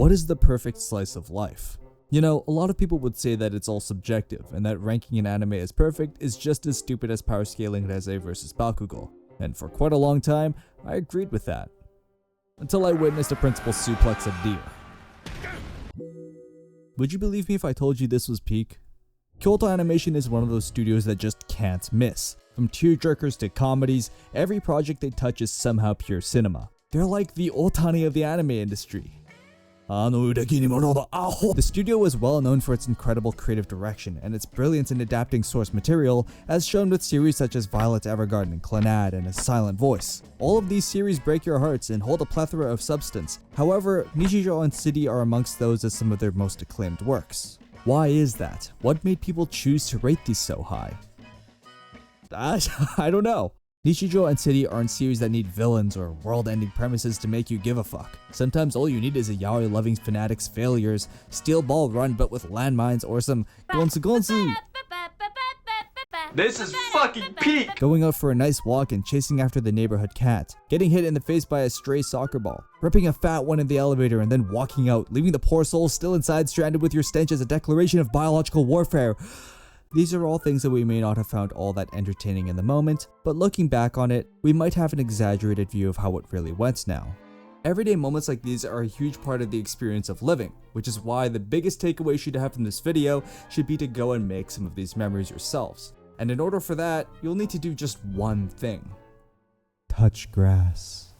What is the perfect slice of life? You know, a lot of people would say that it's all subjective, and that ranking an anime as perfect is just as stupid as power scaling Reze versus Bakugo. And for quite a long time, I agreed with that. Until I witnessed a principal suplex a deer. Would you believe me if I told you this was peak? Kyoto Animation is one of those studios that just can't miss. From tearjerkers to comedies, every project they touch is somehow pure cinema. They're like the Otani of the anime industry. The studio is well known for its incredible creative direction and its brilliance in adapting source material, as shown with series such as Violet Evergarden, Clannad, and A Silent Voice. All of these series break your hearts and hold a plethora of substance. However, Nichijou and City are amongst those as some of their most acclaimed works. Why is that? What made people choose to rate these so high? I don't know. Nichijou and City aren't series that need villains or world-ending premises to make you give a fuck. Sometimes all you need is a yaoi-loving fanatic's failures, steel ball run but with landmines, or some gonsu gonsu. This is fucking peak! Going out for a nice walk and chasing after the neighborhood cat. Getting hit in the face by a stray soccer ball. Ripping a fat one in the elevator and then walking out, leaving the poor soul still inside stranded with your stench as a declaration of biological warfare. These are all things that we may not have found all that entertaining in the moment, but looking back on it, we might have an exaggerated view of how it really went now. Everyday moments like these are a huge part of the experience of living, which is why the biggest takeaway you should have from this video should be to go and make some of these memories yourselves. And in order for that, you'll need to do just one thing. Touch grass.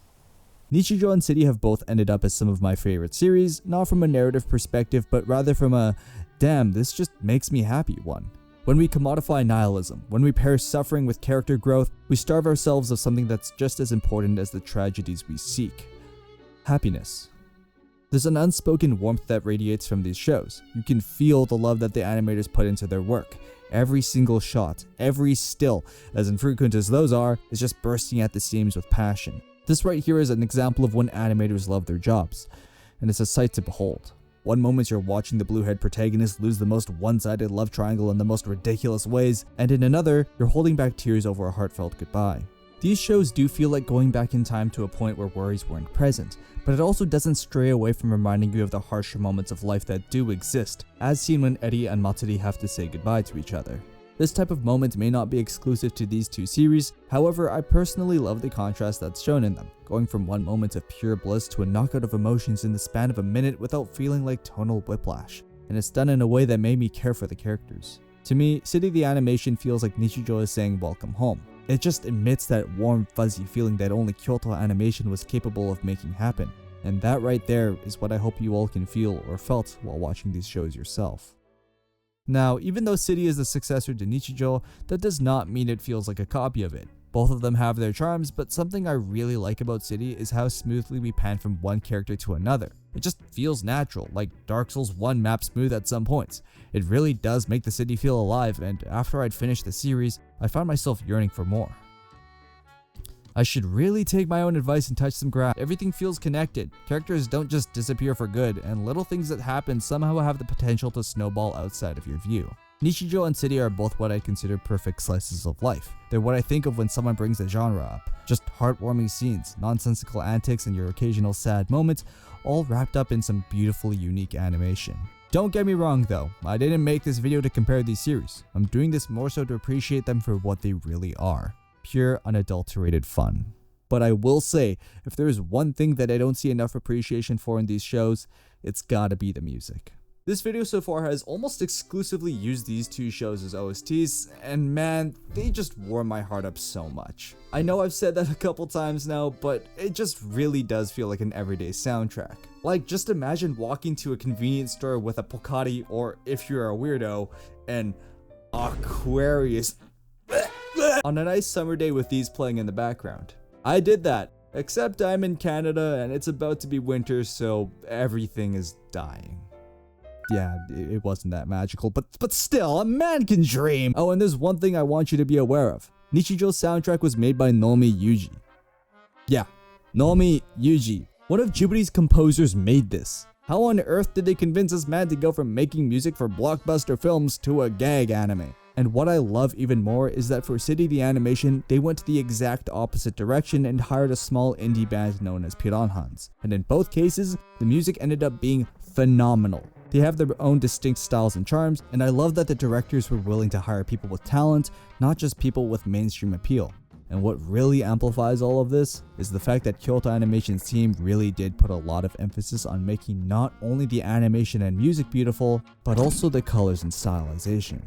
Nichijou and City have both ended up as some of my favorite series, not from a narrative perspective, but rather from a, damn, this just makes me happy one. When we commodify nihilism, when we pair suffering with character growth, we starve ourselves of something that's just as important as the tragedies we seek. Happiness. There's an unspoken warmth that radiates from these shows. You can feel the love that the animators put into their work. Every single shot, every still, as infrequent as those are, is just bursting at the seams with passion. This right here is an example of when animators love their jobs, and it's a sight to behold. One moment you're watching the blue-haired protagonist lose the most one-sided love triangle in the most ridiculous ways, and in another, you're holding back tears over a heartfelt goodbye. These shows do feel like going back in time to a point where worries weren't present, but it also doesn't stray away from reminding you of the harsher moments of life that do exist, as seen when Eri and Matsuri have to say goodbye to each other. This type of moment may not be exclusive to these two series, however, I personally love the contrast that's shown in them, going from one moment of pure bliss to a knockout of emotions in the span of a minute without feeling like tonal whiplash, and it's done in a way that made me care for the characters. To me, City the animation feels like Nichijou is saying welcome home. It just emits that warm, fuzzy feeling that only Kyoto Animation was capable of making happen, and that right there is what I hope you all can feel or felt while watching these shows yourself. Now, even though City is the successor to Nichijou, that does not mean it feels like a copy of it. Both of them have their charms, but something I really like about City is how smoothly we pan from one character to another. It just feels natural, like Dark Souls 1 map smooth at some points. It really does make the city feel alive, and after I'd finished the series, I found myself yearning for more. I should really take my own advice and touch some grass. Everything feels connected. Characters don't just disappear for good, and little things that happen somehow have the potential to snowball outside of your view. Nichijou and City are both what I consider perfect slices of life. They're what I think of when someone brings a genre up. Just heartwarming scenes, nonsensical antics, and your occasional sad moments, all wrapped up in some beautifully unique animation. Don't get me wrong though, I didn't make this video to compare these series. I'm doing this more so to appreciate them for what they really are. Pure, unadulterated fun. But I will say, if there is one thing that I don't see enough appreciation for in these shows, it's gotta be the music. This video so far has almost exclusively used these two shows as OSTs, and man, they just warm my heart up so much. I know I've said that a couple times now, but it just really does feel like an everyday soundtrack. Like, just imagine walking to a convenience store with a Pocari, or if you're a weirdo, an Aquarius on a nice summer day with these playing in the background. I did that, except I'm in Canada and it's about to be winter, so everything is dying. Yeah, it wasn't that magical, but still, a man can dream. Oh, and there's one thing I want you to be aware of. Nichijou's soundtrack was made by Naomi Yuji. Yeah, Naomi Yuji. One of Ghibli's composers made this. How on earth did they convince this man to go from making music for blockbuster films to a gag anime? And what I love even more is that for City the Animation, they went the exact opposite direction and hired a small indie band known as Piranhans. And in both cases, the music ended up being phenomenal. They have their own distinct styles and charms, and I love that the directors were willing to hire people with talent, not just people with mainstream appeal. And what really amplifies all of this is the fact that Kyoto Animation's team really did put a lot of emphasis on making not only the animation and music beautiful, but also the colors and stylization.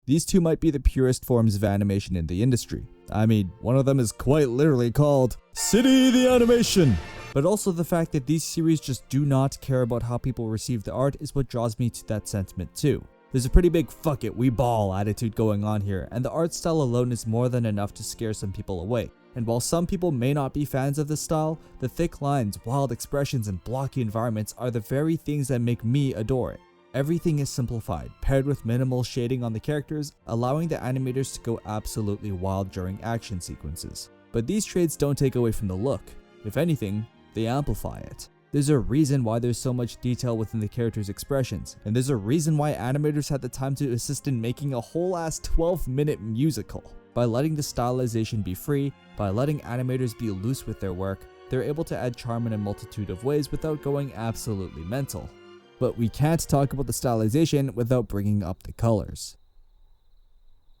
These two might be the purest forms of animation in the industry. I mean, one of them is quite literally called City the Animation! But also the fact that these series just do not care about how people receive the art is what draws me to that sentiment too. There's a pretty big fuck it, we ball attitude going on here, and the art style alone is more than enough to scare some people away. And while some people may not be fans of this style, the thick lines, wild expressions, and blocky environments are the very things that make me adore it. Everything is simplified, paired with minimal shading on the characters, allowing the animators to go absolutely wild during action sequences. But these traits don't take away from the look. If anything, they amplify it. There's a reason why there's so much detail within the characters' expressions, and there's a reason why animators had the time to assist in making a whole ass 12-minute musical. By letting the stylization be free, by letting animators be loose with their work, they're able to add charm in a multitude of ways without going absolutely mental. But we can't talk about the stylization without bringing up the colors.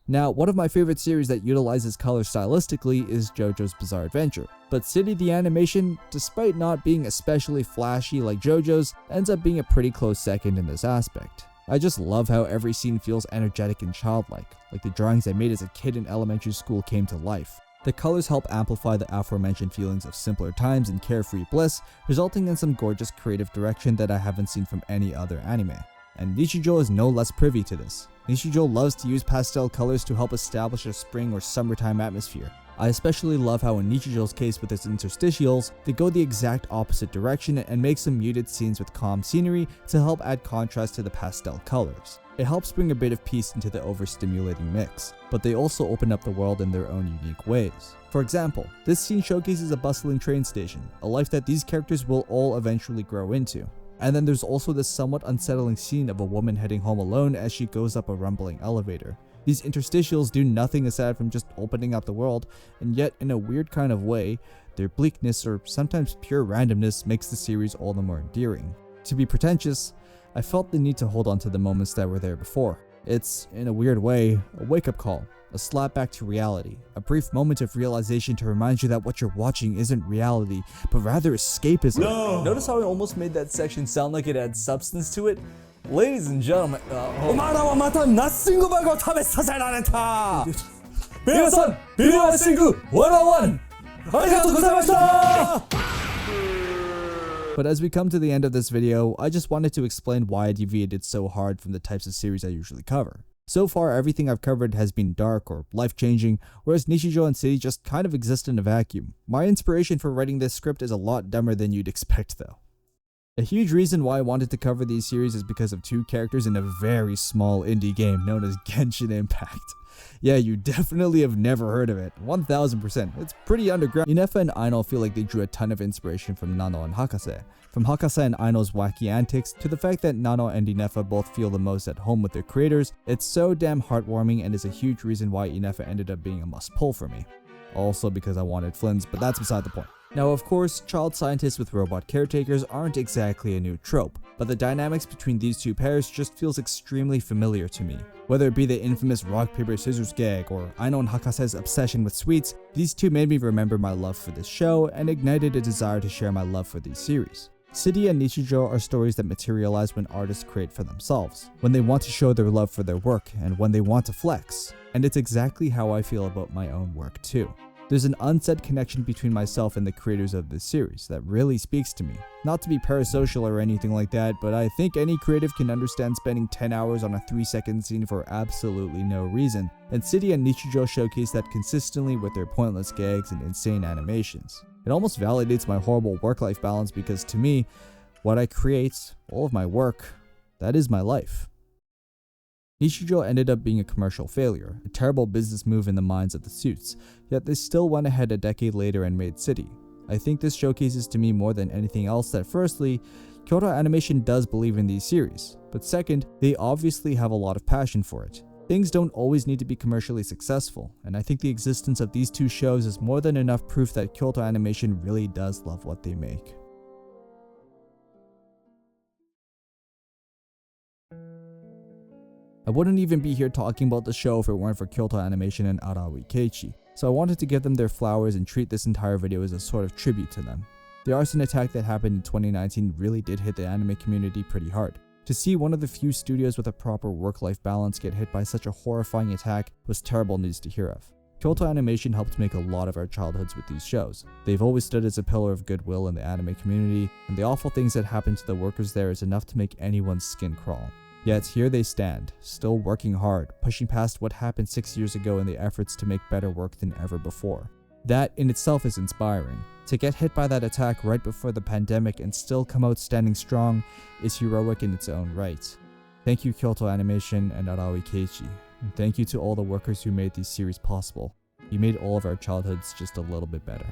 Now, one of my favorite series that utilizes color stylistically is JoJo's Bizarre Adventure, but City the Animation, despite not being especially flashy like JoJo's, ends up being a pretty close second in this aspect. I just love how every scene feels energetic and childlike, like the drawings I made as a kid in elementary school came to life. The colors help amplify the aforementioned feelings of simpler times and carefree bliss, resulting in some gorgeous creative direction that I haven't seen from any other anime. And Nichijou is no less privy to this. Nichijou loves to use pastel colors to help establish a spring or summertime atmosphere. I especially love how in Nichijou's case with its interstitials, they go the exact opposite direction and make some muted scenes with calm scenery to help add contrast to the pastel colors. It helps bring a bit of peace into the overstimulating mix, but they also open up the world in their own unique ways. For example, this scene showcases a bustling train station, a life that these characters will all eventually grow into. And then there's also this somewhat unsettling scene of a woman heading home alone as she goes up a rumbling elevator. These interstitials do nothing aside from just opening up the world, and yet in a weird kind of way, their bleakness or sometimes pure randomness makes the series all the more endearing. To be pretentious, I felt the need to hold on to the moments that were there before. It's, in a weird way, a wake-up call, a slap back to reality, a brief moment of realization to remind you that what you're watching isn't reality, but rather escapism. No! Notice how I almost made that section sound like it had substance to it? Ladies and gentlemen, But as we come to the end of this video, I just wanted to explain why I deviated so hard from the types of series I usually cover. So far, everything I've covered has been dark or life-changing, whereas Nichijou and City just kind of exist in a vacuum. My inspiration for writing this script is a lot dumber than you'd expect though. A huge reason why I wanted to cover these series is because of two characters in a very small indie game known as Genshin Impact. Yeah, you definitely have never heard of it, 1000%, it's pretty underground. Inefa and Aino feel like they drew a ton of inspiration from Nano and Hakase. From Hakase and Aino's wacky antics, to the fact that Nano and Inefa both feel the most at home with their creators, it's so damn heartwarming and is a huge reason why Inefa ended up being a must-pull for me. Also because I wanted Flins, but that's beside the point. Now of course, child scientists with robot caretakers aren't exactly a new trope, but the dynamics between these two pairs just feels extremely familiar to me. Whether it be the infamous rock paper scissors gag or Aino and Hakase's obsession with sweets, these two made me remember my love for this show and ignited a desire to share my love for these series. City and Nichijou are stories that materialize when artists create for themselves, when they want to show their love for their work, and when they want to flex. And it's exactly how I feel about my own work too. There's an unsaid connection between myself and the creators of this series that really speaks to me. Not to be parasocial or anything like that, but I think any creative can understand spending 10 hours on a 3-second scene for absolutely no reason, and City and Nichijou showcase that consistently with their pointless gags and insane animations. It almost validates my horrible work-life balance because to me, what I create, all of my work, that is my life. Nichijou ended up being a commercial failure, a terrible business move in the minds of the suits, yet they still went ahead a decade later and made City. I think this showcases to me more than anything else that firstly, Kyoto Animation does believe in these series, but second, they obviously have a lot of passion for it. Things don't always need to be commercially successful, and I think the existence of these two shows is more than enough proof that Kyoto Animation really does love what they make. I wouldn't even be here talking about the show if it weren't for Kyoto Animation and Arawi Keiichi, so I wanted to give them their flowers and treat this entire video as a sort of tribute to them. The arson attack that happened in 2019 really did hit the anime community pretty hard. To see one of the few studios with a proper work-life balance get hit by such a horrifying attack was terrible news to hear of. Kyoto Animation helped make a lot of our childhoods with these shows. They've always stood as a pillar of goodwill in the anime community, and the awful things that happened to the workers there is enough to make anyone's skin crawl. Yet here they stand, still working hard, pushing past what happened 6 years ago in the efforts to make better work than ever before. That in itself is inspiring. To get hit by that attack right before the pandemic and still come out standing strong is heroic in its own right. Thank you Kyoto Animation and Arawi Keiichi, and thank you to all the workers who made these series possible. You made all of our childhoods just a little bit better.